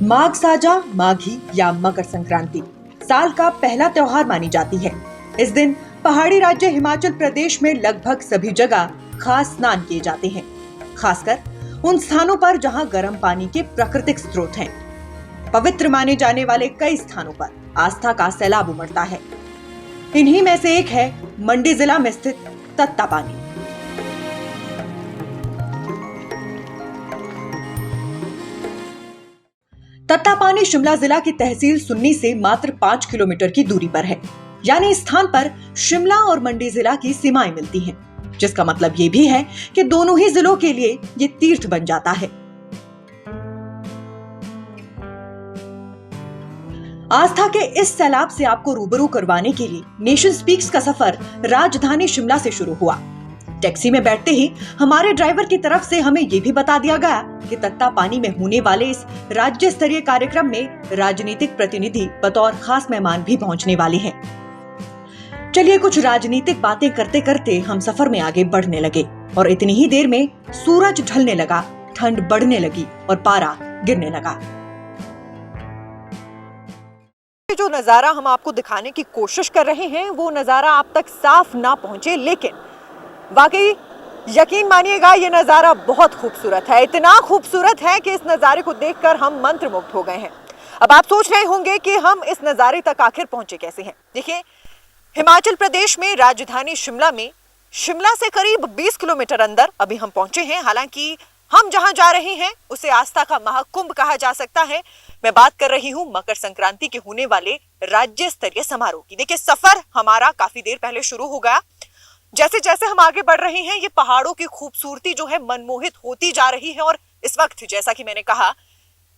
माघ साजा, माघी या मकर संक्रांति साल का पहला त्योहार मानी जाती है। इस दिन पहाड़ी राज्य हिमाचल प्रदेश में लगभग सभी जगह खास स्नान किए जाते हैं, खासकर उन स्थानों पर जहां गर्म पानी के प्राकृतिक स्रोत हैं। पवित्र माने जाने वाले कई स्थानों पर आस्था का सैलाब उमड़ता है। इन्हीं में से एक है मंडी जिला में स्थित तत्तापानी। तत्तापानी शिमला जिला की तहसील सुन्नी से मात्र 5 किलोमीटर की दूरी पर है। यानी इस स्थान पर शिमला और मंडी जिला की सीमाएं मिलती हैं, जिसका मतलब ये भी है कि दोनों ही जिलों के लिए ये तीर्थ बन जाता है। आस्था के इस सैलाब से आपको रूबरू करवाने के लिए नेशन स्पीक्स का सफर राजधानी शिमला से शुरू हुआ। टैक्सी में बैठते ही हमारे ड्राइवर की तरफ से हमें ये भी बता दिया गया कि तत्तापानी में होने वाले इस राज्य स्तरीय कार्यक्रम में राजनीतिक प्रतिनिधि बतौर खास मेहमान भी पहुंचने वाले हैं। चलिए कुछ राजनीतिक बातें करते करते हम सफर में आगे बढ़ने लगे और इतनी ही देर में सूरज ढलने लगा, ठंड बढ़ने लगी और पारा गिरने लगा। जो नजारा हम आपको दिखाने की कोशिश कर रहे हैं वो नजारा आप तक साफ ना पहुंचे, लेकिन वाकई यकीन मानिएगा ये नजारा बहुत खूबसूरत है। इतना खूबसूरत है कि इस नजारे को देखकर हम मंत्रमुग्ध हो गए हैं। अब आप सोच रहे होंगे कि हम इस नजारे तक आखिर पहुंचे कैसे हैं। देखिए, हिमाचल प्रदेश में राजधानी शिमला में शिमला से करीब 20 किलोमीटर अंदर अभी हम पहुंचे हैं। हालांकि हम जहां जा रहे हैं उसे आस्था का महाकुंभ कहा जा सकता है। मैं बात कर रही हूं मकर संक्रांति के होने वाले राज्य स्तरीय समारोह की। देखिए, सफर हमारा काफी देर पहले शुरू हो गया। जैसे जैसे हम आगे बढ़ रहे हैं ये पहाड़ों की खूबसूरती जो है मनमोहित होती जा रही है। और इस वक्त जैसा कि मैंने कहा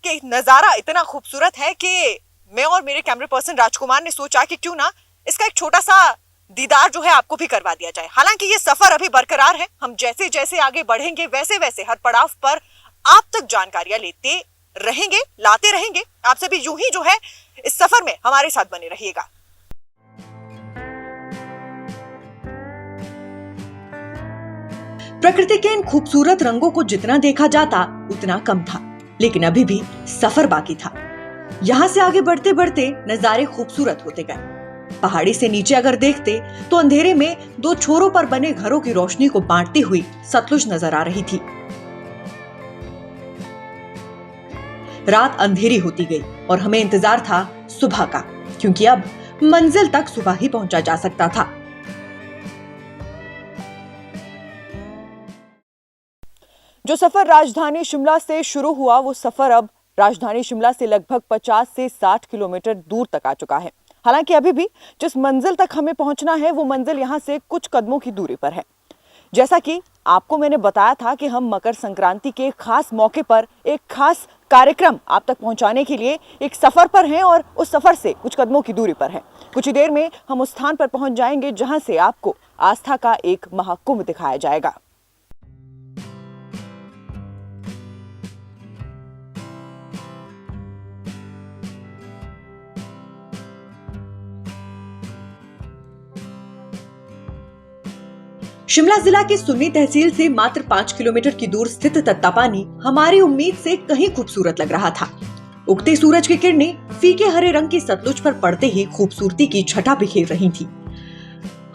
कि नजारा इतना खूबसूरत है कि मैं और मेरे कैमरे पर्सन राजकुमार ने सोचा कि क्यों ना इसका एक छोटा सा दीदार जो है आपको भी करवा दिया जाए। हालांकि ये सफर अभी बरकरार है। हम जैसे जैसे आगे बढ़ेंगे वैसे वैसे हर पड़ाव पर आप तक जानकारियां लेते रहेंगे, लाते रहेंगे। आप सभी यूं ही जो है इस सफर में हमारे साथ बने रहिएगा। प्रकृति के इन खूबसूरत रंगों को जितना देखा जाता उतना कम था, लेकिन अभी भी सफर बाकी था। यहाँ से आगे बढ़ते बढ़ते नजारे खूबसूरत होते गए। पहाड़ी से नीचे अगर देखते तो अंधेरे में दो छोरों पर बने घरों की रोशनी को बांटती हुई सतलुज नजर आ रही थी। रात अंधेरी होती गई और हमें इंतजार था सुबह का, क्योंकि अब मंजिल तक सुबह ही पहुंचा जा सकता था। जो सफर राजधानी शिमला से शुरू हुआ वो सफर अब राजधानी शिमला से लगभग 50 से 60 किलोमीटर दूर तक आ चुका है। हालांकि अभी भी जिस मंजिल तक हमें पहुंचना है वो मंजिल यहां से कुछ कदमों की दूरी पर है। जैसा कि आपको मैंने बताया था कि हम मकर संक्रांति के खास मौके पर एक खास कार्यक्रम आप तक पहुंचाने के लिए एक सफर पर हैं और उस सफर से कुछ कदमों की दूरी पर है। कुछ ही देर में हम उस स्थान पर पहुंच जाएंगे जहां से आपको आस्था का एक महाकुंभ दिखाया जाएगा। शिमला जिला की सुन्नी तहसील से मात्र 5 किलोमीटर की दूर स्थित तत्तापानी हमारी उम्मीद से कहीं खूबसूरत लग रहा था। उगते सूरज की किरणें फीके हरे रंग की सतलुज पर पड़ते ही खूबसूरती की छटा बिखेर रही थी।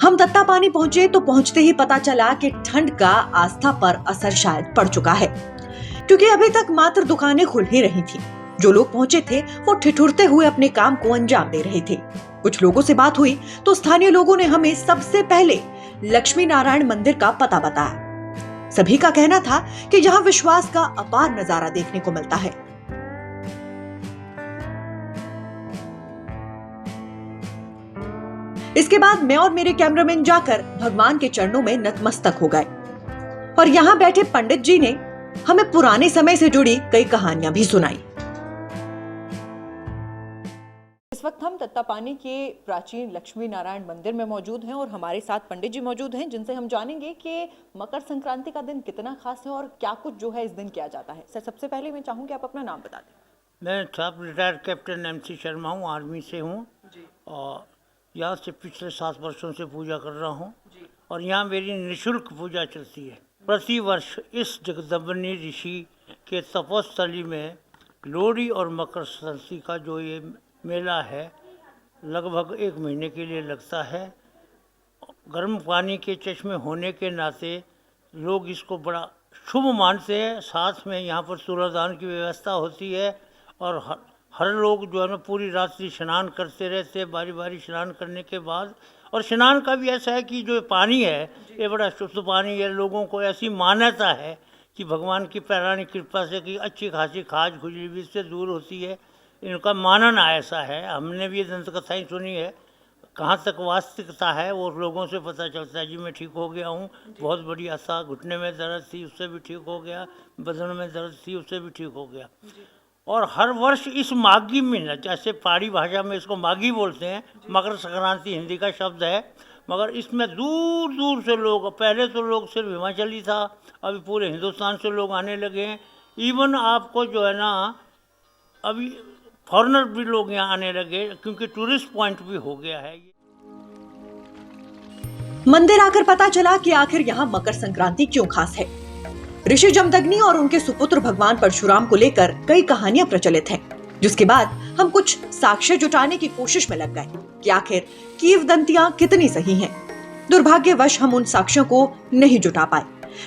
हम तत्तापानी पहुंचे तो पहुंचते ही पता चला कि ठंड का आस्था पर असर शायद पड़ चुका है, क्योंकि अभी तक मात्र दुकानें खुल ही रही थी। जो लोग पहुंचे थे वो ठिठुरते हुए अपने काम को अंजाम दे रहे थे। कुछ लोगों से बात हुई तो स्थानीय लोगों ने हमें सबसे पहले लक्ष्मी नारायण मंदिर का पता बताया। सभी का कहना था कि यहाँ विश्वास का अपार नजारा देखने को मिलता है। इसके बाद मैं और मेरे कैमरामैन जाकर भगवान के चरणों में नतमस्तक हो गए और यहाँ बैठे पंडित जी ने हमें पुराने समय से जुड़ी कई कहानियां भी सुनाई। इस वक्त हम तत्तापानी के प्राचीन लक्ष्मी नारायण मंदिर में मौजूद हैं और हमारे साथ पंडित जी मौजूद हैं, जिनसे हम जानेंगे कि मकर संक्रांति का दिन कितना खास है और क्या कुछ जो है इस दिन किया जाता है। सर, सबसे पहले मैं चाहूंगी आप अपना नाम बता दें। मैं सब रिटायर्ड कैप्टन MC शर्मा हूँ, आर्मी से हूँ और यहाँ से पिछले 7 वर्षों से पूजा कर रहा हूँ और यहाँ मेरी निःशुल्क पूजा चलती है। प्रतिवर्ष इस जगदम्बिनी ऋषि के तपोस्थली में लोहड़ी और मकर संक्रांति का जो ये मेला है लगभग 1 महीने के लिए लगता है। गर्म पानी के चश्मे होने के नाते लोग इसको बड़ा शुभ मानते हैं। साथ में यहाँ पर सूर्यदान की व्यवस्था होती है और हर लोग जो है ना पूरी रात्रि स्नान करते रहते हैं, बारी बारी स्नान करने के बाद। और स्नान का भी ऐसा है कि जो पानी है ये बड़ा शुद्ध पानी है। लोगों को ऐसी मान्यता है कि भगवान की पैरानी कृपा से कि अच्छी खासी खाज खुजली भी इससे दूर होती है। इनका मानना ऐसा है। हमने भी ये दंत कथाएँ सुनी है। कहाँ तक वास्तविकता है वो लोगों से पता चलता है। जी मैं ठीक हो गया हूँ, बहुत बढ़िया था, घुटने में दर्द थी उससे भी ठीक हो गया, बदन में दर्द थी उससे भी ठीक हो गया। और हर वर्ष इस माघी महीना, जैसे पहाड़ी भाषा में इसको माघी बोलते हैं, मकर संक्रांति हिंदी का शब्द है, मगर इसमें दूर दूर से लोग, पहले तो लोग सिर्फ हिमाचल ही था, अभी पूरे हिंदुस्तान से लोग आने लगे हैं। इवन आपको जो है ना अभी फॉरेनर भी लोग यहाँ आने लगे क्योंकि टूरिस्ट पॉइंट भी हो गया है। मंदिर आकर पता चला कि आखिर यहाँ मकर संक्रांति क्यों खास है। ऋषि जमदग्नि और उनके सुपुत्र भगवान परशुराम को लेकर कई कहानियां प्रचलित हैं, जिसके बाद हम कुछ साक्ष्य जुटाने की कोशिश में लग गए कि आखिर किंवदंतियां कितनी सही हैं। दुर्भाग्यवश हम उन साक्ष्यों को नहीं जुटा पाए,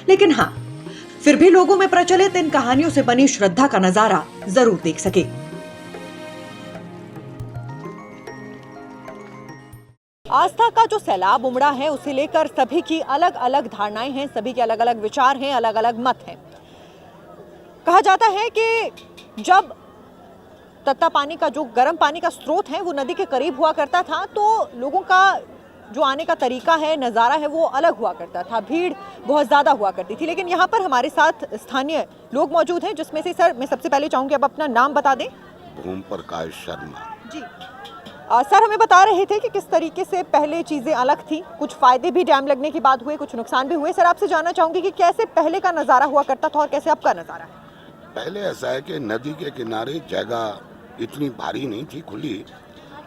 लेकिन हाँ, फिर भी लोगों में प्रचलित इन कहानियों से बनी श्रद्धा का नजारा जरूर देख सके। आस्था का जो सैलाब उमड़ा है उसे लेकर सभी की अलग अलग धारणाएं हैं, सभी के अलग अलग विचार हैं, अलग अलग मत हैं। कहा जाता है कि जब तत्ता पानी का जो गर्म पानी का स्रोत है वो नदी के करीब हुआ करता था तो लोगों का जो आने का तरीका है, नज़ारा है, वो अलग हुआ करता था, भीड़ बहुत ज़्यादा हुआ करती थी। लेकिन यहाँ पर हमारे साथ स्थानीय लोग मौजूद हैं, जिसमें से सर मैं सबसे पहले चाहूँगी आप अपना नाम बता दें। ओम प्रकाश शर्मा जी सर, हमें बता रहे थे कि किस तरीके से पहले चीज़ें अलग थी, कुछ फ़ायदे भी डैम लगने के बाद हुए, कुछ नुकसान भी हुए। सर आपसे जानना चाहूँगी कि कैसे पहले का नज़ारा हुआ करता था और कैसे अब का नज़ारा है। पहले ऐसा है कि नदी के किनारे जगह इतनी भारी नहीं थी, खुली,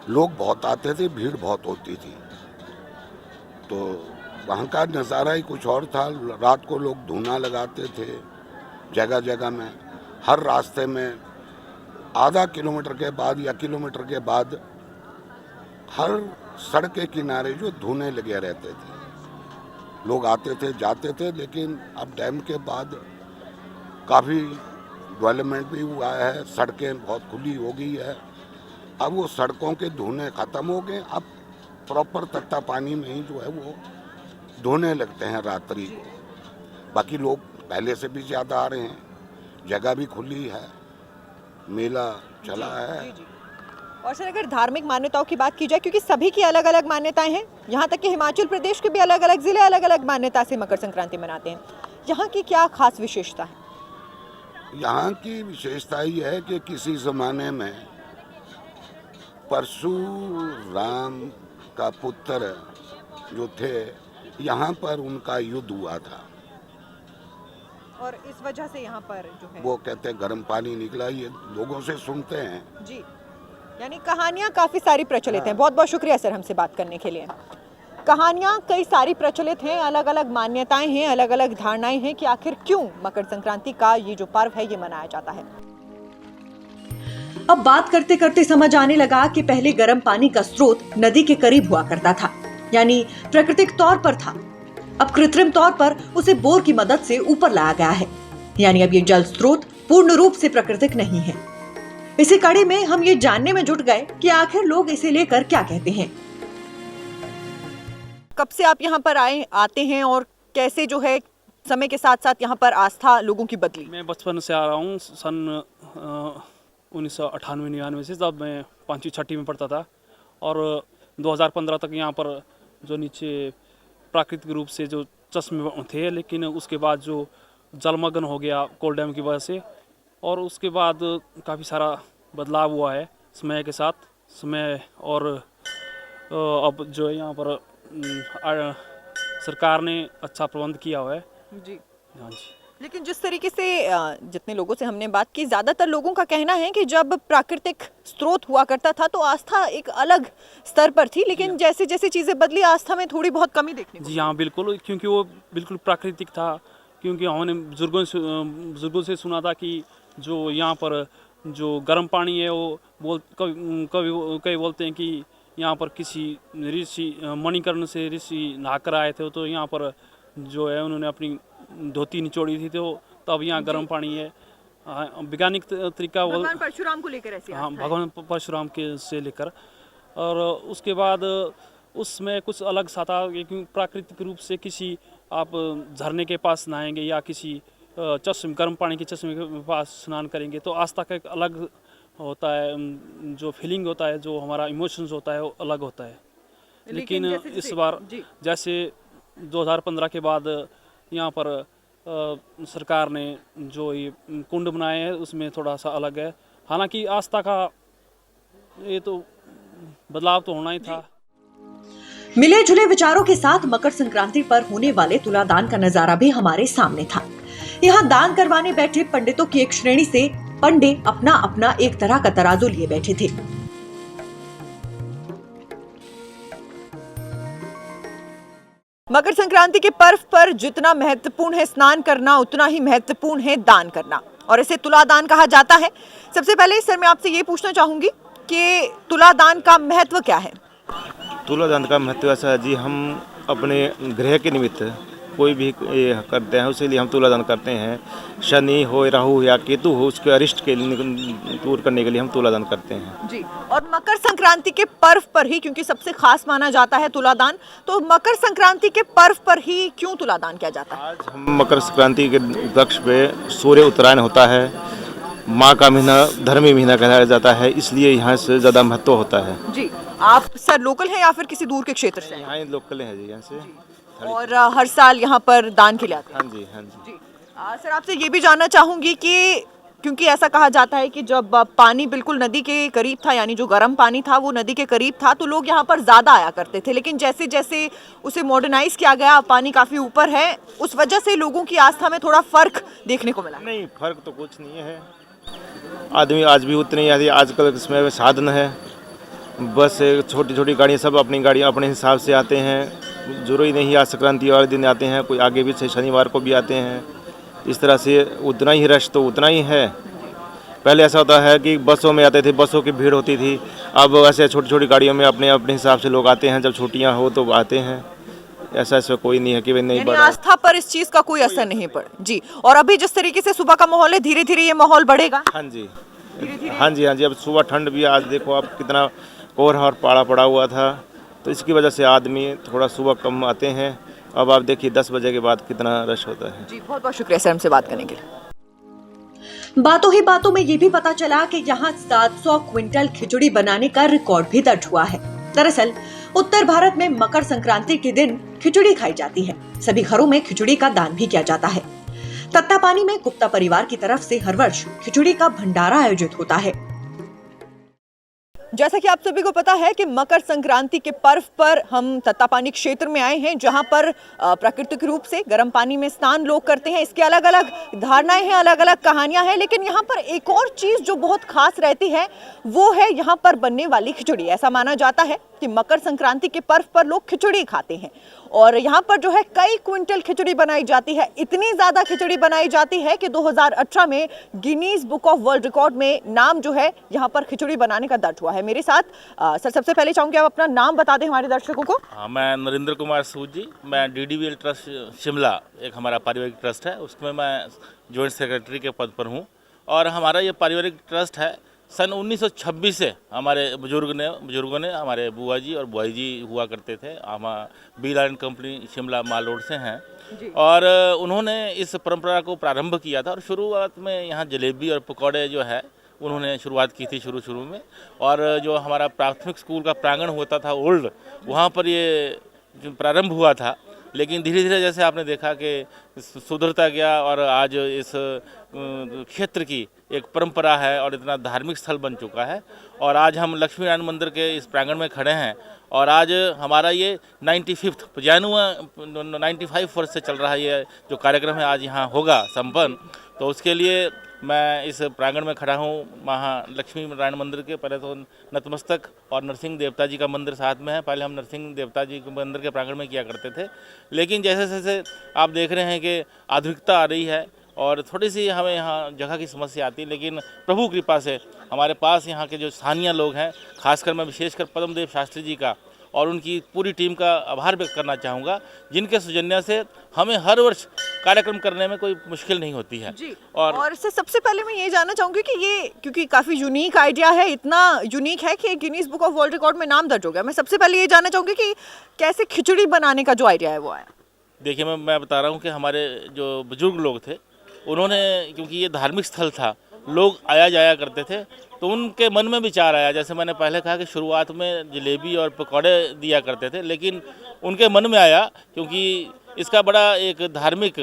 लोग बहुत आते थे, भीड़ बहुत होती थी, तो वहाँ का नज़ारा ही कुछ और था। रात को लोग धूना लगाते थे जगह जगह में, हर रास्ते में आधा किलोमीटर के बाद या किलोमीटर के बाद हर सड़क के किनारे जो धूने लगे रहते थे। लोग आते थे जाते थे। लेकिन अब डैम के बाद काफ़ी डेवलपमेंट भी हुआ है, सड़कें बहुत खुली हो गई है। अब वो सड़कों के धूने ख़त्म हो गए, अब प्रॉपर तत्ता पानी में ही जो है वो धोने लगते हैं रात्रि को। बाकी लोग पहले से भी ज़्यादा आ रहे हैं, जगह भी खुली है, मेला चला है। और सर अगर धार्मिक मान्यताओं की बात की जाए, क्योंकि सभी की अलग अलग मान्यताएं हैं, यहाँ तक कि हिमाचल प्रदेश के भी अलग अलग जिले अलग अलग मान्यता से मकर संक्रांति मनाते हैं, यहाँ की क्या खास विशेषता है? यहाँ की विशेषता ये है कि किसी ज़माने में परशुराम का पुत्र जो थे, यहाँ पर उनका युद्ध हुआ था और इस वजह से यहाँ पर जो है वो कहते हैं गर्म पानी निकला, ये लोगों से सुनते हैं जी। यानी कहानियाँ काफ़ी सारी प्रचलित हैं। बहुत बहुत शुक्रिया सर हमसे बात करने के लिए। कहानियाँ कई सारी प्रचलित हैं, अलग अलग मान्यताएं हैं, अलग अलग धारणाएं हैं कि आखिर क्यों मकर संक्रांति का ये जो पर्व है ये मनाया जाता है। अब बात करते करते समझ आने लगा कि पहले गर्म पानी का स्रोत नदी के करीब हुआ करता था, यानी प्राकृतिक तौर पर था। अब कृत्रिम तौर पर उसे बोर की मदद से ऊपर लाया गया है, यानी अब ये जल स्रोत पूर्ण रूप से प्राकृतिक नहीं है। इसी कड़ी में हम ये जानने में जुट गए कि आखिर लोग इसे लेकर क्या कहते हैं। कब से आप यहाँ पर आते हैं और कैसे जो है समय के साथ साथ यहाँ पर आस्था लोगों की बदली? मैं बचपन से आ रहा हूँ, सन 1998-99 से, जब मैं 5वीं-6वीं में पढ़ता था, और 2015 तक यहाँ पर जो नीचे प्राकृतिक रूप से जो चश्मे थे, लेकिन उसके बाद जो जलमग्न हो गया कोल डैम की वजह से, और उसके बाद काफ़ी सारा बदलाव हुआ है समय के साथ समय। और अब जो है यहाँ पर सरकार ने अच्छा प्रबंध किया हुआ है जी। हाँ जी। लेकिन जिस तरीके से जितने लोगों से हमने बात की, ज़्यादातर लोगों का कहना है कि जब प्राकृतिक स्रोत हुआ करता था तो आस्था एक अलग स्तर पर थी, लेकिन जैसे जैसे चीज़ें बदली आस्था में थोड़ी बहुत कमी देखने को। जी हाँ, बिल्कुल, क्योंकि वो बिल्कुल प्राकृतिक था। क्योंकि हमने बुजुर्गों से सुना था कि जो यहाँ पर जो गर्म पानी है वो कई बोलते हैं कि यहाँ पर किसी ऋषि मणिकर्ण से ऋषि नहाकर आए थे, तो यहाँ पर जो है उन्होंने अपनी धोती निचोड़ी थी, तो तब यहाँ गर्म पानी है। वैज्ञानिक तरीका भगवान परशुराम को लेकर ऐसी हाँ, आस्था है। भगवान परशुराम के से लेकर। और उसके बाद उसमें कुछ अलग सा था, क्योंकि प्राकृतिक रूप से किसी आप झरने के पास नहाएंगे या किसी चश्मे गर्म पानी के चश्मे के पास स्नान करेंगे तो आस्था का एक अलग होता है, जो फीलिंग होता है, जो हमारा इमोशंस होता है वो अलग होता है। लेकिन इस बार जैसे 2015 के बाद यहाँ पर सरकार ने जो ये कुंड बनाए हैं उसमें थोड़ा सा अलग है। हालांकि आस्था का ये तो बदलाव तो होना ही था। मिले जुले विचारों के साथ मकर संक्रांति पर होने वाले तुलादान का नजारा भी हमारे सामने था। यहाँ दान करवाने बैठे पंडितों की एक श्रेणी से पंडित अपना अपना एक तरह का तराजू लिए बैठे थे। मकर संक्रांति के पर्व पर जितना महत्वपूर्ण है स्नान करना, उतना ही महत्वपूर्ण है दान करना, और इसे तुलादान कहा जाता है। सबसे पहले सर मैं आपसे ये पूछना चाहूंगी कि तुलादान का महत्व क्या है? तुलादान का महत्व ऐसा है जी, हम अपने ग्रह के निमित्त कोई भी ये करते हैं, उसी लिए हम तुलादान करते हैं। शनि हो, राहु या केतु हो, उसके अरिष्ट के लिए दूर करने के लिए हम तुलादान करते हैं जी। और मकर संक्रांति के पर्व पर ही, क्योंकि सबसे खास माना जाता है तुलादान, तो मकर संक्रांति के पर्व पर ही क्यों तुलादान किया जाता है? आज हम मकर संक्रांति के उपलक्ष्य पे सूर्य उत्तरायण होता है, माँ का महीना धर्मी महीना कहलाया जाता है, इसलिए यहाँ से ज़्यादा महत्व होता है जी। आप सर लोकल हैं या फिर किसी दूर के क्षेत्र से? यहाँ लोकल है जी, यहाँ से। और हर साल यहाँ पर दान के लिए आते हैं? हाँ जी, हाँ जी। जी। सर आपसे ये भी जानना चाहूंगी कि क्योंकि ऐसा कहा जाता है कि जब पानी बिल्कुल नदी के करीब था, यानी जो गर्म पानी था वो नदी के करीब था, तो लोग यहाँ पर ज़्यादा आया करते थे, लेकिन जैसे जैसे उसे मॉडर्नाइज किया गया, पानी काफ़ी ऊपर है, उस वजह से लोगों की आस्था में थोड़ा फर्क देखने को मिला। नहीं, फर्क तो कुछ नहीं है। आदमी आज भी उतने ही, आजकल इसमें साधन है, बस छोटी छोटी गाड़ियाँ, सब अपनी गाड़ियाँ अपने हिसाब से आते हैं। जरूरी नहीं आज संक्रांति वाले दिन आते हैं, कोई आगे भी से शनिवार को भी आते हैं। इस तरह से उतना ही रश तो उतना ही है। पहले ऐसा होता है कि बसों में आते थे, बसों की भीड़ होती थी, अब ऐसे छोटी छोटी गाड़ियों में अपने अपने हिसाब से लोग आते हैं, जब छुट्टियां हो तो आते हैं। ऐसा इसमें कोई नहीं है कि नहीं यानी बढ़ा। आस्था पर इस चीज़ का कोई असर नहीं पड़ा जी। और अभी जिस तरीके से सुबह का माहौल है, धीरे धीरे ये माहौल बढ़ेगा। हाँ जी, हाँ जी, हाँ जी। अब सुबह ठंड भी, आज देखो आप कितना कोहरा और पाला पड़ा हुआ था, तो इसकी वजह से आदमी थोड़ा सुबह कम आते हैं। अब आप देखिए 10 बजे के बाद कितना रश होता है जी। बहुत बहुत शुक्रिया सर हमसे बात करने के लिए। बातों ही बातों में ये भी पता चला कि यहाँ 700 क्विंटल खिचड़ी बनाने का रिकॉर्ड भी दर्ज हुआ है। दरअसल उत्तर भारत में मकर संक्रांति के दिन खिचड़ी खाई जाती है। सभी घरों में खिचड़ी का दान भी किया जाता है। तत्तापानी में गुप्ता परिवार की तरफ से हर वर्ष खिचड़ी का भंडारा आयोजित होता है। जैसा कि आप सभी को पता है कि मकर संक्रांति के पर्व पर हम तत्तापानी क्षेत्र में आए हैं, जहां पर प्राकृतिक रूप से गर्म पानी में स्नान लोग करते हैं। इसके अलग अलग धारणाएं हैं, अलग अलग कहानियां हैं, लेकिन यहाँ पर एक और चीज जो बहुत खास रहती है वो है यहाँ पर बनने वाली खिचड़ी। ऐसा माना जाता है कि मकर संक्रांति के पर्व पर लोग खिचड़ी खाते हैं, और यहाँ पर जो है कई क्विंटल खिचड़ी बनाई जाती है। इतनी ज्यादा खिचड़ी बनाई जाती है कि 2018 में Guinness book of world record में नाम जो है यहाँ पर खिचड़ी बनाने का दर्ज हुआ है। मेरे साथ सर सबसे पहले चाहूंगी आप अपना नाम बता दें हमारे दर्शकों को। हाँ, मैं नरेंद्र कुमार सूद जी, मैं DDVL ट्रस्ट शिमला, एक हमारा पारिवारिक ट्रस्ट है, उसमें मैं जॉइंट सेक्रेटरी के पद पर हूँ। और हमारा ये पारिवारिक ट्रस्ट है सन 1926 से हमारे बुजुर्गों ने हमारे बुआ जी और बुआई जी हुआ करते थे। हम बिल आयरन कंपनी शिमला माल रोड से हैं, और उन्होंने इस परंपरा को प्रारंभ किया था। और शुरुआत में यहाँ जलेबी और पकौड़े जो है उन्होंने शुरुआत की थी शुरू में। और जो हमारा प्राथमिक स्कूल का प्रांगण होता था ओल्ड, वहाँ पर ये प्रारंभ हुआ था। लेकिन धीरे धीरे जैसे आपने देखा कि सुधरता गया, और आज इस क्षेत्र की एक परंपरा है और इतना धार्मिक स्थल बन चुका है। और आज हम लक्ष्मी नारायण मंदिर के इस प्रांगण में खड़े हैं, और आज हमारा ये 95 वर्ष से चल रहा है ये जो कार्यक्रम है, आज यहाँ होगा संपन्न। तो उसके लिए मैं इस प्रांगण में खड़ा हूँ महालक्ष्मी नारायण मंदिर के। पहले तो नतमस्तक और नरसिंह देवता जी का मंदिर साथ में है। पहले हम नरसिंह देवता जी के मंदिर के प्रांगण में किया करते थे, लेकिन जैसे जैसे आप देख रहे हैं कि आधुनिकता आ रही है और थोड़ी सी हमें यहाँ जगह की समस्या आती है, लेकिन प्रभु कृपा से हमारे पास यहाँ के जो स्थानीय लोग हैं, खासकर मैं विशेषकर पद्मदेव शास्त्री जी का और उनकी पूरी टीम का आभार व्यक्त करना चाहूँगा, जिनके सौजन्य से हमें हर वर्ष कार्यक्रम करने में कोई मुश्किल नहीं होती है। जी। और और इससे सबसे पहले मैं ये जानना चाहूँगी कि ये क्योंकि काफ़ी यूनिक आइडिया है, इतना यूनिक है कि Guinness book of world record में नाम दर्ज हो गया। मैं सबसे पहले ये जानना चाहूँगी कि कैसे खिचड़ी बनाने का जो आइडिया है वो आया। देखिए, मैं बता रहा हूँ कि हमारे जो बुजुर्ग लोग थे, उन्होंने, क्योंकि ये धार्मिक स्थल था, लोग आया जाया करते थे, तो उनके मन में विचार आया। जैसे मैंने पहले कहा कि शुरुआत में जलेबी और पकौड़े दिया करते थे, लेकिन उनके मन में आया क्योंकि इसका बड़ा एक धार्मिक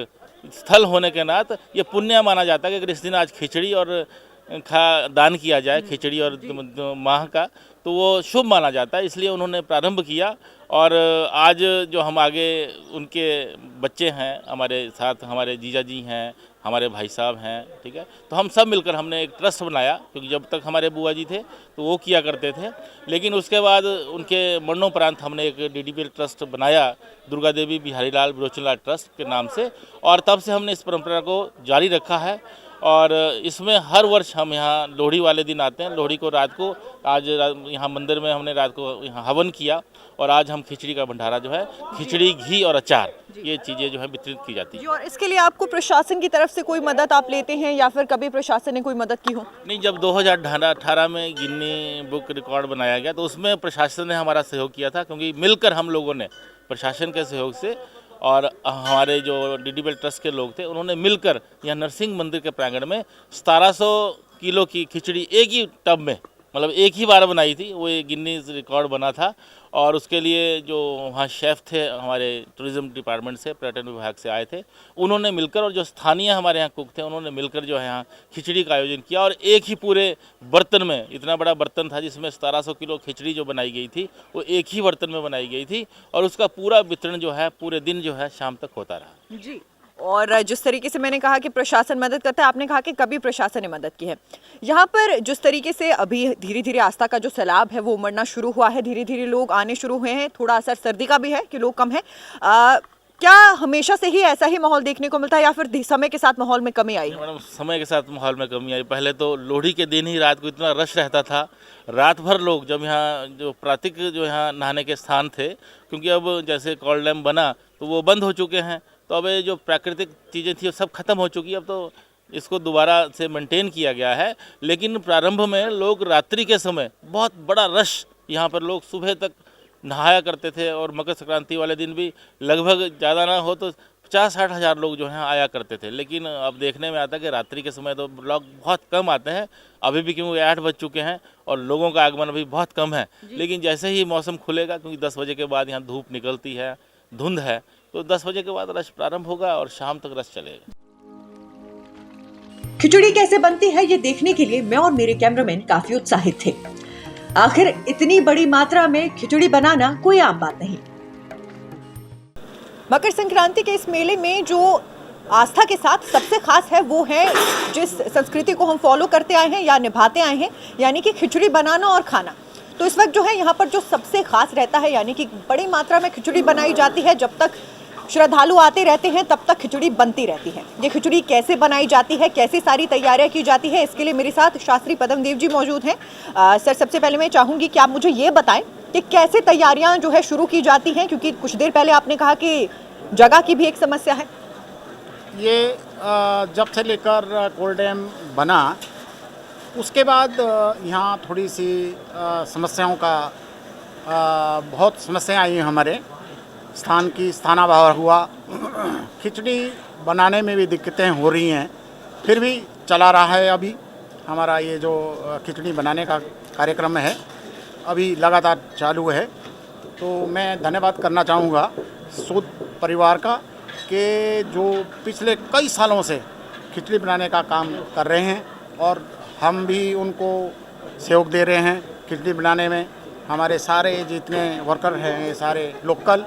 स्थल होने के नाते ये पुण्य माना जाता है कि अगर इस दिन आज खिचड़ी और दान किया जाए, खिचड़ी और माह का, तो वो शुभ माना जाता है। इसलिए उन्होंने प्रारंभ किया और आज जो हम आगे उनके बच्चे हैं, हमारे साथ हमारे जीजा जी हैं, हमारे भाई साहब हैं, ठीक है, तो हम सब मिलकर हमने एक ट्रस्ट बनाया, क्योंकि जब तक हमारे बुआ जी थे तो वो किया करते थे, लेकिन उसके बाद उनके मरणोपरांत हमने एक डीडीपीएल ट्रस्ट बनाया, दुर्गा देवी बिहारी लाल विरोचनलाल ट्रस्ट के नाम से, और तब से हमने इस परंपरा को जारी रखा है। और इसमें हर वर्ष हम यहाँ लोहड़ी वाले दिन आते हैं। लोहड़ी को रात को आज यहाँ मंदिर में हमने रात को यहाँ हवन किया, और आज हम खिचड़ी का भंडारा जो है, खिचड़ी, घी और अचार, ये चीज़ें जो है वितरित की जाती जी, है। और इसके लिए आपको प्रशासन की तरफ से कोई मदद आप लेते हैं या फिर कभी प्रशासन ने कोई मदद की हो? नहीं, जब 2018 में गिन्नी बुक रिकॉर्ड बनाया गया तो उसमें प्रशासन ने हमारा सहयोग किया था, क्योंकि मिलकर हम लोगों ने प्रशासन के सहयोग से और हमारे जो डीडीपीएल ट्रस्ट के लोग थे, उन्होंने मिलकर यहाँ नरसिंह मंदिर के प्रांगण में 1700 किलो की खिचड़ी एक ही टब में, मतलब एक ही बार बनाई थी। वो एक गिनीज रिकॉर्ड बना था, और उसके लिए जो वहाँ शेफ़ थे हमारे टूरिज़्म डिपार्टमेंट से, पर्यटन विभाग से आए थे, उन्होंने मिलकर, और जो स्थानीय हमारे यहाँ कुक थे, उन्होंने मिलकर जो है यहाँ खिचड़ी का आयोजन किया। और एक ही पूरे बर्तन में, इतना बड़ा बर्तन था जिसमें 1700 किलो खिचड़ी जो बनाई गई थी, वो एक ही बर्तन में बनाई गई थी, और उसका पूरा वितरण जो है पूरे दिन जो है शाम तक होता रहा। जी। और जिस तरीके से मैंने कहा कि प्रशासन मदद करता है, आपने कहा कि कभी प्रशासन ने मदद की है। यहाँ पर जिस तरीके से अभी धीरे धीरे आस्था का जो सैलाब है वो उमड़ना शुरू हुआ है, धीरे धीरे लोग आने शुरू हुए हैं, थोड़ा असर सर्दी का भी है कि लोग कम है। क्या हमेशा से ही ऐसा ही माहौल देखने को मिलता है या फिर समय के साथ माहौल में कमी आई है? मैडम, समय के साथ माहौल में कमी आई। पहले तो लोहड़ी के दिन ही रात को इतना रश रहता था, रात भर लोग, जब यहाँ जो प्राकृतिक जो यहाँ नहाने के स्थान थे, क्योंकि अब जैसे कॉल डैम बना तो वो बंद हो चुके हैं, तो अब ये जो प्राकृतिक चीज़ें थी वो सब खत्म हो चुकी है। अब तो इसको दोबारा से मेंटेन किया गया है, लेकिन प्रारंभ में लोग रात्रि के समय बहुत बड़ा रश, यहाँ पर लोग सुबह तक नहाया करते थे, और मकर संक्रांति वाले दिन भी लगभग ज़्यादा ना हो तो 50-60 हज़ार लोग जो हैं आया करते थे। लेकिन अब देखने में आता है कि रात्रि के समय तो लोग बहुत कम आते हैं, अभी भी, क्योंकि 8 बज चुके हैं और लोगों का आगमन अभी बहुत कम है। लेकिन जैसे ही मौसम खुलेगा, क्योंकि 10 बजे के बाद यहाँ धूप निकलती है, धुंध है, तो 10 बजे के बाद रश प्रारंभ होगा और शाम तक रश चलेगा। खिचड़ी कैसे बनती है ये देखने के लिए मैं और मेरे कैमरामैन काफी उत्साहित थे। आखिर इतनी बड़ी मात्रा में खिचड़ी बनाना कोई आम बात नहीं। मकर संक्रांति के इस मेले में जो आस्था के साथ सबसे खास है वो है जिस संस्कृति को हम फॉलो करते आए हैं या निभाते आए हैं, यानी कि खिचड़ी बनाना और खाना। तो इस वक्त जो है यहाँ पर जो सबसे खास रहता है, यानी कि बड़ी मात्रा में खिचड़ी बनाई जाती है। जब तक श्रद्धालु आते रहते हैं तब तक खिचड़ी बनती रहती है। ये खिचड़ी कैसे बनाई जाती है, कैसे सारी तैयारियां की जाती है, इसके लिए मेरे साथ शास्त्री पद्मदेव जी मौजूद हैं। सर, सबसे पहले मैं चाहूँगी कि आप मुझे ये बताएं कि कैसे तैयारियां जो है शुरू की जाती हैं, क्योंकि कुछ देर पहले आपने कहा कि जगह की भी एक समस्या है। ये जब से लेकर कोल डैम बना उसके बाद यहाँ थोड़ी सी समस्याओं का बहुत समस्याएं आई हमारे स्थान की स्थानाभाव हुआ। खिचड़ी बनाने में भी दिक्कतें हो रही हैं, फिर भी चला रहा है। अभी हमारा ये जो खिचड़ी बनाने का कार्यक्रम है अभी लगातार चालू है। तो मैं धन्यवाद करना चाहूँगा सूद परिवार का कि जो पिछले कई सालों से खिचड़ी बनाने का काम कर रहे हैं, और हम भी उनको सहयोग दे रहे हैं खिचड़ी बनाने में। हमारे सारे जितने वर्कर हैं, ये सारे लोकल,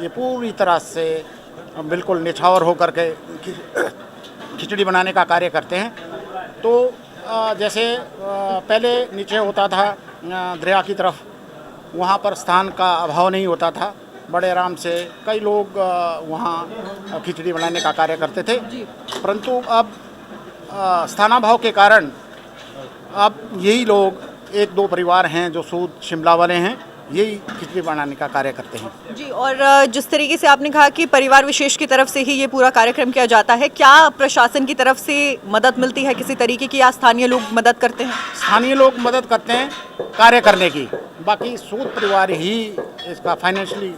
ये पूरी तरह से बिल्कुल निछावर होकर के खिचड़ी बनाने का कार्य करते हैं। तो जैसे पहले नीचे होता था दरिया की तरफ, वहाँ पर स्थान का अभाव नहीं होता था, बड़े आराम से कई लोग वहाँ खिचड़ी बनाने का कार्य करते थे, परंतु अब स्थानाभाव के कारण अब यही लोग 1-2 परिवार हैं जो सूद शिमला वाले हैं, यही खिचड़ी बनाने का कार्य करते हैं। जी, और जिस तरीके से आपने कहा कि परिवार विशेष की तरफ से ही ये पूरा कार्यक्रम किया जाता है, क्या प्रशासन की तरफ से मदद मिलती है किसी तरीके की, या स्थानीय लोग मदद करते हैं? स्थानीय लोग मदद करते हैं कार्य करने की, बाकी सूद परिवार ही इसका फाइनेंशियली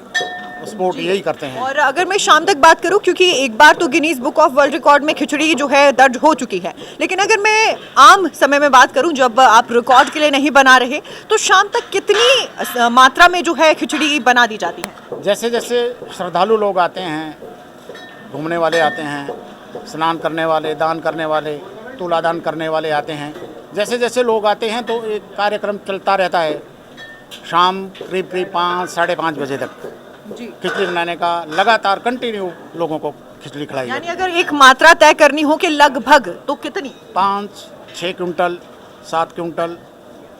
सपोर्ट यही करते हैं। और अगर मैं शाम तक बात करूं, क्योंकि एक बार तो Guinness book of world record में खिचड़ी जो है दर्ज हो चुकी है, लेकिन अगर मैं आम समय में बात करूं जब आप रिकॉर्ड के लिए नहीं बना रहे, तो शाम तक कितनी मात्रा में जो है खिचड़ी बना दी जाती है? जैसे जैसे श्रद्धालु लोग आते हैं, घूमने वाले आते हैं, स्नान करने वाले, दान करने वाले, तुलादान करने वाले आते हैं, जैसे जैसे लोग आते हैं तो एक कार्यक्रम चलता रहता है। शाम करीब 5-5:30 बजे तक जी, खिचड़ी बनाने का लगातार कंटिन्यू लोगों को खिचड़ी खिलाई यानी अगर एक मात्रा तय करनी हो कि लगभग, तो कितनी? 5-6 क्विंटल 7 क्विंटल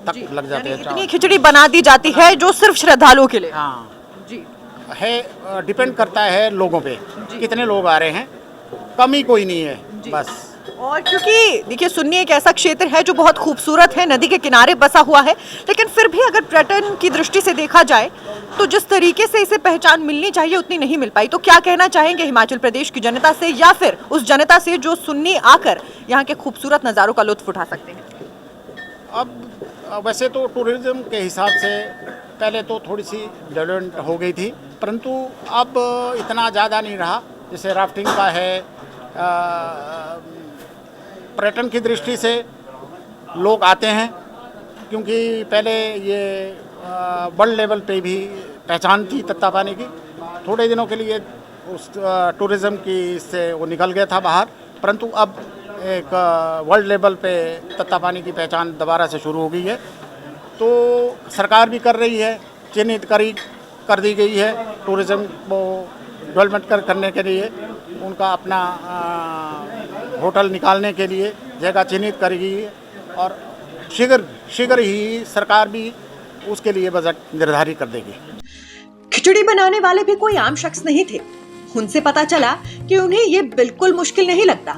तक लग जाते यानी हैं। इतनी खिचड़ी बना दी जाती है जो सिर्फ श्रद्धालुओं के लिए? हाँ जी, है, डिपेंड करता है लोगों पे, कितने लोग आ रहे हैं, कमी कोई नहीं है बस। और क्योंकि देखिए सुन्नी एक ऐसा क्षेत्र है जो बहुत खूबसूरत है, नदी के किनारे बसा हुआ है, लेकिन फिर भी अगर पर्यटन की दृष्टि से देखा जाए तो जिस तरीके से इसे पहचान मिलनी चाहिए उतनी नहीं मिल पाई। तो क्या कहना चाहेंगे हिमाचल प्रदेश की जनता से, या फिर उस जनता से जो सुन्नी आकर यहाँ के खूबसूरत नज़ारों का लुत्फ उठा सकते हैं? अब वैसे तो टूरिज्म के हिसाब से पहले तो थोड़ी सी डेवलपमेंट हो गई थी, परंतु अब इतना ज़्यादा नहीं रहा। जैसे राफ्टिंग का है, पर्यटन की दृष्टि से लोग आते हैं, क्योंकि पहले ये वर्ल्ड लेवल पे भी पहचान थी तत्तापानी की। थोड़े दिनों के लिए उस टूरिज़्म की से वो निकल गया था बाहर, परंतु अब एक वर्ल्ड लेवल पे तत्तापानी की पहचान दोबारा से शुरू हो गई है। तो सरकार भी कर रही है, चिन्हित कर दी गई है टूरिज़्म को डेवलपमेंट करने के लिए, उनका अपना होटल निकालने के लिए जगह चिन्हित करी गई है, और शीघ्र ही सरकार भी उसके लिए बजट निर्धारित कर देगी। खिचड़ी बनाने वाले भी कोई आम शख्स नहीं थे। उनसे पता चला कि उन्हें ये बिल्कुल मुश्किल नहीं लगता।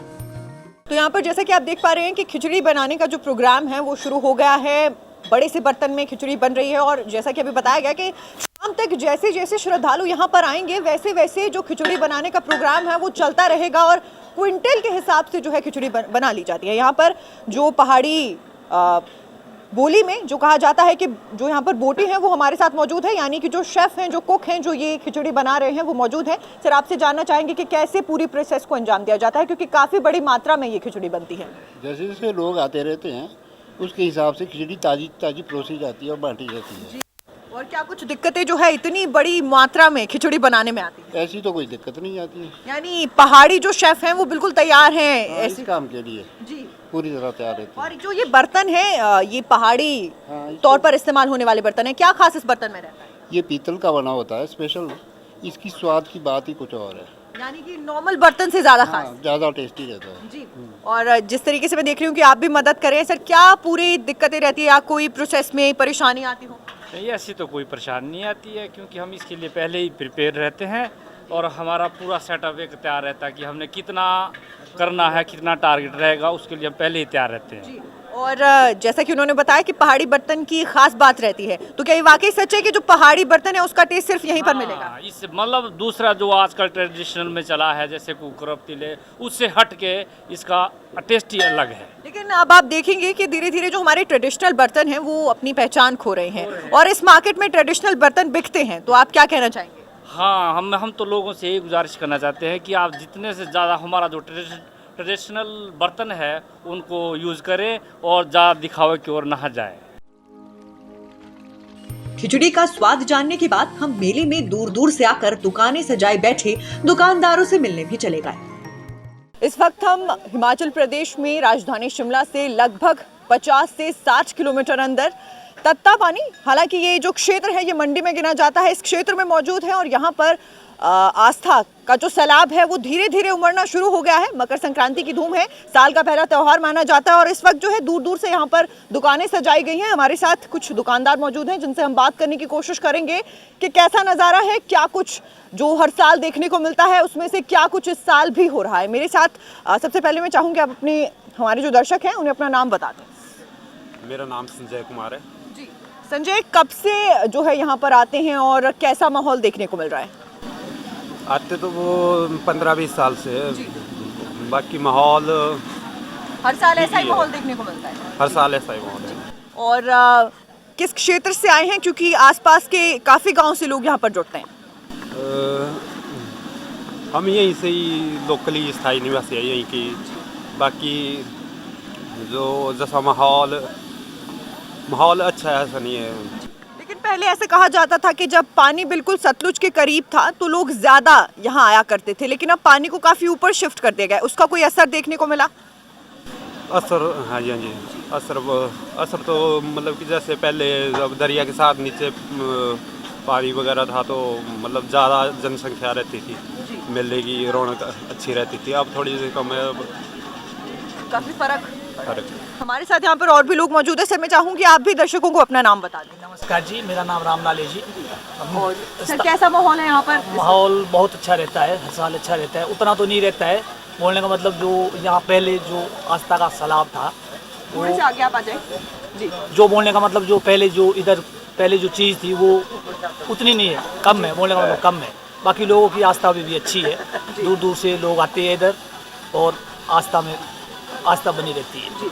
तो यहाँ पर जैसा कि आप देख पा रहे हैं कि खिचड़ी बनाने का जो प्रोग्राम है वो शुरू हो गया है। बड़े से बर्तन में खिचड़ी बन रही है, और जैसा कि अभी बताया गया कि शाम तक जैसे जैसे श्रद्धालु यहाँ पर आएंगे वैसे वैसे जो खिचड़ी बनाने का प्रोग्राम है वो चलता रहेगा, और क्विंटल के हिसाब से जो है खिचड़ी बना ली जाती है। यहाँ पर जो पहाड़ी बोली में जो कहा जाता है कि जो यहाँ पर बोटी हैं वो हमारे साथ मौजूद है, यानी कि जो शेफ़ हैं, जो कुक हैं, जो ये खिचड़ी बना रहे हैं वो मौजूद हैं। सर, आपसे जानना चाहेंगे कि कैसे पूरी प्रोसेस को अंजाम दिया जाता है, क्योंकि काफ़ी बड़ी मात्रा में ये खिचड़ी बनती है। जैसे जैसे लोग आते रहते हैं उसके हिसाब से खिचड़ी ताज़ी ताज़ी परोसी जाती है और बांटी जाती है। और क्या कुछ दिक्कतें जो है इतनी बड़ी मात्रा में खिचड़ी बनाने में आती है? ऐसी तो कोई दिक्कत नहीं आती है, यानी पहाड़ी जो शेफ़ हैं वो बिल्कुल तैयार हैं इस काम के लिए जी, पूरी तरह तैयार रहती है। और जो ये बर्तन है ये पहाड़ी तौर पर इस्तेमाल होने वाले बर्तन है, क्या खास इस बर्तन में रहता है? ये पीतल का बना होता है स्पेशल, इसकी स्वाद की बात ही कुछ और है, यानी कि नॉर्मल बर्तन से ज्यादा खास। ज़्यादा टेस्टी रहता है जी। और जिस तरीके से मैं देख रही हूँ कि आप भी मदद करें, सर क्या पूरी दिक्कतें रहती है या कोई प्रोसेस में परेशानी आती हो? नहीं, ऐसी तो कोई परेशानी नहीं आती है, क्योंकि हम इसके लिए पहले ही प्रिपेयर रहते हैं और हमारा पूरा सेटअप एक तैयार रहता है कि हमने कितना करना है, कितना टारगेट रहेगा, उसके लिए हम पहले ही तैयार रहते हैं। जी। और जैसा कि उन्होंने बताया कि पहाड़ी बर्तन की खास बात रहती है, तो क्या ये वाकई सच है कि जो पहाड़ी बर्तन है उसका टेस्ट सिर्फ यहीं पर मिलेगा? इस मतलब दूसरा जो आजकल ट्रेडिशनल में चला है जैसे कुकर पतीले, उससे हट के इसका टेस्ट ही अलग है। लेकिन अब आप देखेंगे कि धीरे धीरे जो हमारे ट्रेडिशनल बर्तन हैं वो अपनी पहचान खो रहे हैं, और इस मार्केट में ट्रेडिशनल बर्तन बिकते हैं, तो आप क्या कहना चाहेंगे? हाँ, हम तो लोगों से यही गुजारिश करना चाहते हैं कि आप जितने से ज़्यादा हमारा जो ट्रेडिशनल बर्तन है उनको यूज़ करें और ज़्यादा दिखावे की ओर ना जाए। खिचड़ी का स्वाद जानने के बाद हम मेले में दूर दूर से आकर दुकानें सजाए बैठे दुकानदारों से मिलने भी चले गए। इस वक्त हम हिमाचल प्रदेश में राजधानी शिमला से लगभग 50 से 60 किलोमीटर अंदर तत्तापानी, हालांकि ये जो क्षेत्र है ये मंडी में गिना जाता है, इस क्षेत्र में मौजूद है, और यहाँ पर आस्था का जो सैलाब है वो धीरे धीरे उमड़ना शुरू हो गया है। मकर संक्रांति की धूम है, साल का पहला त्यौहार माना जाता है और इस वक्त जो है दूर दूर से यहाँ पर दुकानें सजाई गई हैं। हमारे साथ कुछ दुकानदार मौजूद हैं जिनसे हम बात करने की कोशिश करेंगे कि कैसा नज़ारा है, क्या कुछ जो हर साल देखने को मिलता है उसमें से क्या कुछ इस साल भी हो रहा है। मेरे साथ सबसे पहले मैं चाहूँगी आप अपने हमारे जो दर्शक हैं उन्हें अपना नाम बता दें। मेरा नाम संजय कुमार है जी संजय, कब से जो है यहाँ पर आते हैं और कैसा माहौल देखने को मिल रहा है? आते तो वो 15-20 साल से है। बाकी माहौल हर साल ऐसा ही माहौल देखने को मिलता है? हर साल ऐसा ही माहौल है। और किस क्षेत्र से आए हैं, क्योंकि आसपास के काफ़ी गांव से लोग यहाँ पर जुड़ते हैं? हम यहीं से ही लोकली स्थायी निवासी है यहीं की। बाकी जो जैसा माहौल अच्छा है, ऐसा नहीं है। लेकिन पहले ऐसे कहा जाता था कि जब पानी बिल्कुल सतलुज के करीब था तो लोग ज़्यादा यहाँ आया करते थे, लेकिन अब पानी को काफ़ी ऊपर शिफ्ट कर दिया गया है। उसका कोई असर देखने को मिला? असर हाँ जी, हाँ जी, असर तो मतलब कि जैसे पहले जब दरिया के साथ नीचे पानी वगैरह था तो मतलब ज़्यादा जनसंख्या रहती थी, मेले की रौनक अच्छी रहती थी। अब थोड़ी सी कम है, काफ़ी फर्क। हमारे साथ यहाँ पर और भी लोग मौजूद है। सर मैं चाहूँगी आप भी दर्शकों को अपना नाम बता दें। नमस्कार जी, मेरा नाम रामलाल है जी। और सर कैसा माहौल है यहाँ पर? माहौल बहुत अच्छा रहता है, हर साल अच्छा रहता है। उतना तो नहीं रहता है, बोलने का मतलब जो यहाँ पहले जो आस्था का सैलाब था थोड़े से आगे आप आ जाएं जी। जो बोलने का मतलब जो पहले जो इधर पहले जो चीज़ थी वो उतनी नहीं है, कम है, बोलने का मतलब कम है। बाकी लोगों की आस्था भी अच्छी है, दूर दूर से लोग आते हैं इधर और आस्था बनी रहती है।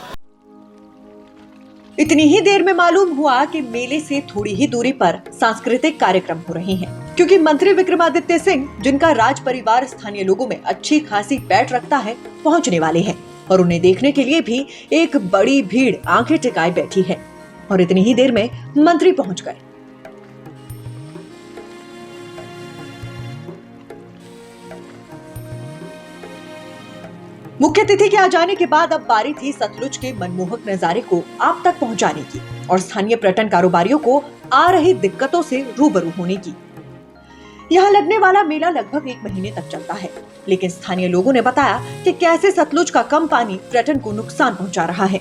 इतनी ही देर में मालूम हुआ कि मेले से थोड़ी ही दूरी पर सांस्कृतिक कार्यक्रम हो रहे हैं, क्योंकि मंत्री विक्रमादित्य सिंह, जिनका राज परिवार स्थानीय लोगों में अच्छी खासी पैठ रखता है, पहुंचने वाले हैं और उन्हें देखने के लिए भी एक बड़ी भीड़ आंखें टिकाए बैठी है। और इतनी ही देर में मंत्री पहुंच गए। मुख्य अतिथि के आ जाने के बाद अब बारी थी सतलुज के मनमोहक नजारे को आप तक पहुंचाने की और स्थानीय पर्यटन कारोबारियों को आ रही दिक्कतों से रूबरू होने की। यहाँ लगने वाला मेला लगभग 1 महीने तक चलता है, लेकिन स्थानीय लोगों ने बताया कि कैसे सतलुज का कम पानी पर्यटन को नुकसान पहुंचा रहा है।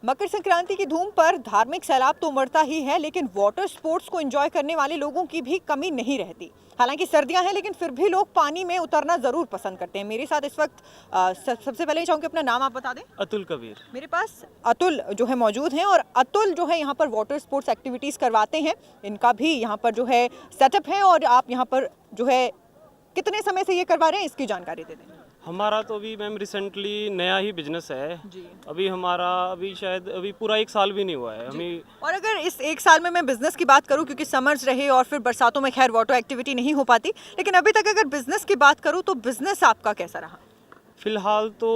मकर संक्रांति की धूम पर धार्मिक सैलाब तो उमड़ता ही है, लेकिन वाटर स्पोर्ट्स को एंजॉय करने वाले लोगों की भी कमी नहीं रहती। हालांकि सर्दियां हैं, लेकिन फिर भी लोग पानी में उतरना जरूर पसंद करते हैं। मेरे साथ इस वक्त सबसे पहले चाहूँगी अपना नाम आप बता दें। अतुल कबीर। मेरे पास अतुल जो है मौजूद हैं और अतुल जो है यहाँ पर वाटर स्पोर्ट्स एक्टिविटीज़ करवाते हैं। इनका भी यहाँ पर जो है सेटअप है और आप यहाँ पर जो है कितने समय से ये करवा रहे हैं, इसकी जानकारी दे दें। हमारा तो अभी मैम रिसेंटली नया ही बिजनेस है जी। अभी शायद पूरा 1 साल भी नहीं हुआ है हमें। और अगर इस 1 साल में मैं बिजनेस की बात करूं, क्योंकि समर्स रहे और फिर बरसातों में खैर वाटर एक्टिविटी नहीं हो पाती, लेकिन अभी तक अगर बिजनेस की बात करूं तो बिजनेस आपका कैसा रहा? फिलहाल तो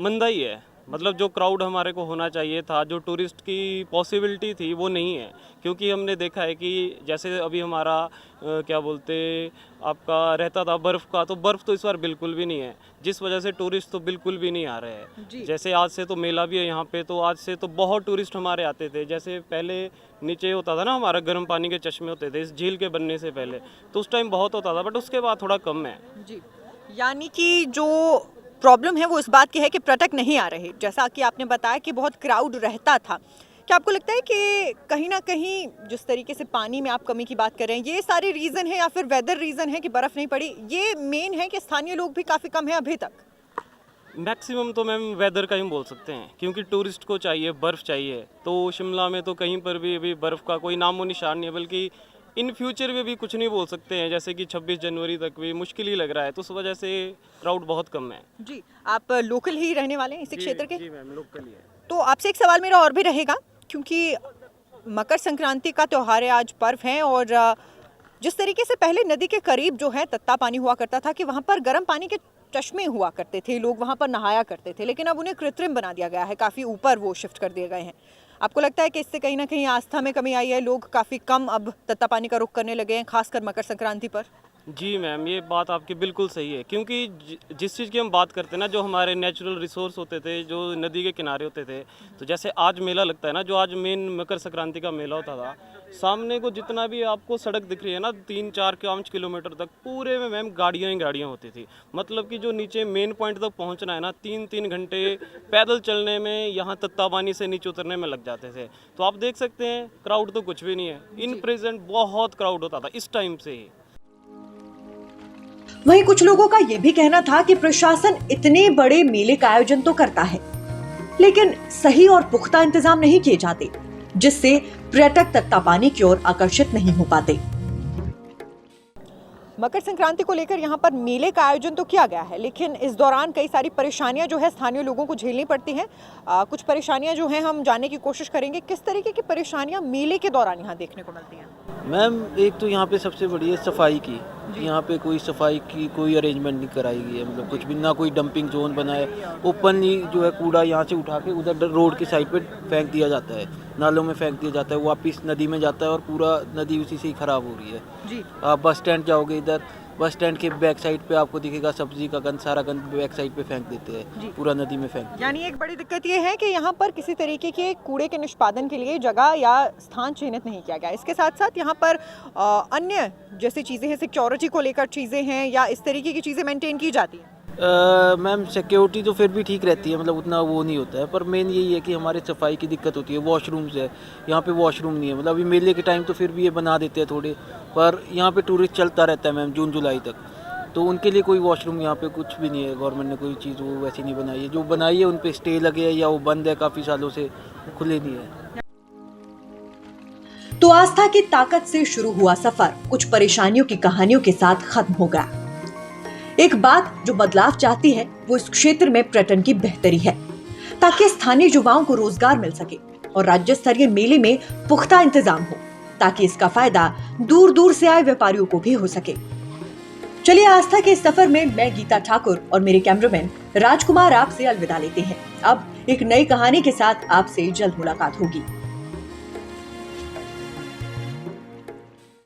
मंदा ही है, मतलब जो क्राउड हमारे को होना चाहिए था, जो टूरिस्ट की पॉसिबिलिटी थी वो नहीं है। क्योंकि हमने देखा है कि जैसे अभी हमारा क्या बोलते आपका रहता था बर्फ़ का, तो बर्फ़ तो इस बार बिल्कुल भी नहीं है, जिस वजह से टूरिस्ट तो बिल्कुल भी नहीं आ रहे हैं। जैसे आज से तो मेला भी है यहाँ पे, तो आज से तो बहुत टूरिस्ट हमारे आते थे। जैसे पहले नीचे होता था ना, हमारा गर्म पानी के चश्मे होते थे इस झील के बनने से पहले, तो उस टाइम बहुत होता था, बट उसके बाद थोड़ा कम है जी। यानी कि जो प्रॉब्लम है वो इस बात की है कि पर्यटक नहीं आ रहे। जैसा कि आपने बताया कि बहुत क्राउड रहता था, क्या आपको लगता है कि कहीं ना कहीं जिस तरीके से पानी में आप कमी की बात कर रहे हैं, ये सारे रीज़न है या फिर वेदर रीज़न है कि बर्फ़ नहीं पड़ी, ये मेन है कि स्थानीय लोग भी काफ़ी कम है अभी तक? मैक्सिमम तो मैम वेदर का ही बोल सकते हैं, क्योंकि टूरिस्ट को चाहिए बर्फ़ चाहिए। तो शिमला में तो कहीं पर भी अभी बर्फ़ का कोई नामो निशान नहीं है, बल्कि इन फ्यूचर में भी कुछ नहीं बोल सकते हैं। जैसे कि 26 जनवरी तक भी मुश्किल ही लग रहा है, तो उस वजह से क्राउड बहुत कम है जी। आप लोकल ही रहने वाले हैं इसी क्षेत्र के? जी मैम, लोकल ही है। तो आपसे एक सवाल मेरा और भी रहेगा, क्योंकि मकर संक्रांति का त्यौहार है, आज पर्व है, और जिस तरीके से पहले नदी के करीब जो है तत्ता पानी हुआ करता था कि वहाँ पर गर्म पानी के चश्मे हुआ करते थे, लोग वहाँ पर नहाया करते थे, लेकिन अब उन्हें कृत्रिम बना दिया गया है, काफ़ी ऊपर वो शिफ्ट कर दिए गए हैं। आपको लगता है कि इससे कहीं ना कहीं आस्था में कमी आई है, लोग काफ़ी कम अब तत्ता पानी का रुख करने लगे हैं, खासकर मकर संक्रांति पर? जी मैम, ये बात आपकी बिल्कुल सही है, क्योंकि जिस चीज़ की हम बात करते हैं ना, जो हमारे नेचुरल रिसोर्स होते थे, जो नदी के किनारे होते थे, तो जैसे आज मेला लगता है ना, जो आज मेन मकर संक्रांति का मेला होता था, सामने को जितना भी आपको सड़क दिख रही है ना 3-4-5 किलोमीटर तक पूरे में मैम गाड़ियाँ ही गाड़ियाँ होती थी। मतलब कि जो नीचे मेन पॉइंट तक पहुंचना है ना 3-3 घंटे पैदल चलने में, यहाँ तत्तापानी से नीचे उतरने में लग जाते थे। तो आप देख सकते हैं क्राउड तो कुछ भी नहीं है, इन प्रेजेंट बहुत क्राउड होता था इस टाइम से ही। वहीं कुछ लोगों का यह भी कहना था कि प्रशासन इतने बड़े मेले का आयोजन तो करता है, लेकिन सही और पुख्ता इंतजाम नहीं किए जाते, जिससे पर्यटक तत्तापानी की ओर आकर्षित नहीं हो पाते। मकर संक्रांति को लेकर यहाँ पर मेले का आयोजन तो किया गया है, लेकिन इस दौरान कई सारी परेशानियां जो है स्थानीय लोगों को झेलनी पड़ती हैं। कुछ परेशानियां जो हैं हम जानने की कोशिश करेंगे, किस तरीके की परेशानियां मेले के दौरान यहाँ देखने को मिलती हैं। मैम एक तो यहाँ पे सबसे बड़ी है सफाई की, यहाँ पे कोई सफाई की कोई अरेंजमेंट नहीं कराई गई है, मतलब कुछ भी ना, कोई डंपिंग जोन बना है, ओपनली जो है कूड़ा यहाँ से उठा के उधर रोड की साइड पे फेंक दिया जाता है, नालों में फेंक दिया जाता है, वो वापिस नदी में जाता है और पूरा नदी उसी से ही खराब हो रही है जी। आप बस स्टैंड जाओगे, इधर बस स्टैंड के बैक साइड पे आपको दिखेगा सब्जी का गंद, सारा गंद बैक साइड पे फेंक देते हैं, पूरा नदी में फेंक। यानी एक बड़ी दिक्कत ये है कि यहाँ पर किसी तरीके के कूड़े के निष्पादन के लिए जगह या स्थान चिन्हित नहीं किया गया। इसके साथ साथ यहाँ पर अन्य जैसी चीजें हैं, सिक्योरिटी को लेकर चीजें हैं या इस तरीके की चीजें मेंटेन की जाती हैं। मैम सिक्योरिटी तो फिर भी ठीक रहती है, मतलब उतना वो नहीं होता है, पर मेन यही है कि हमारे सफाई की दिक्कत होती है। वॉशरूम्स है यहाँ पे, वॉशरूम नहीं है, मतलब अभी मेले के टाइम तो फिर भी ये बना देते हैं थोड़े, पर यहाँ पे टूरिस्ट चलता रहता है मैम जून जुलाई तक, तो उनके लिए कोई वॉशरूम यहाँ पे कुछ भी नहीं है। गवर्नमेंट ने कोई चीज़ वो वैसी नहीं बनाई है, जो बनाई है उन पर स्टे लगे है या वो बंद है काफ़ी सालों से, खुले नहीं है। तो आस्था की ताकत से शुरू हुआ सफर कुछ परेशानियों की कहानियों के साथ खत्म हो गया। एक बात जो बदलाव चाहती है वो इस क्षेत्र में पर्यटन की बेहतरी है, ताकि स्थानीय युवाओं को रोजगार मिल सके और राज्य स्तरीय मेले में पुख्ता इंतजाम हो, ताकि इसका फायदा दूर दूर से आए व्यापारियों को भी हो सके। चलिए आस्था के इस सफर में मैं गीता ठाकुर और मेरे कैमरामैन राजकुमार आपसे अलविदा लेते हैं। अब एक नई कहानी के साथ आपसे जल्द मुलाकात होगी।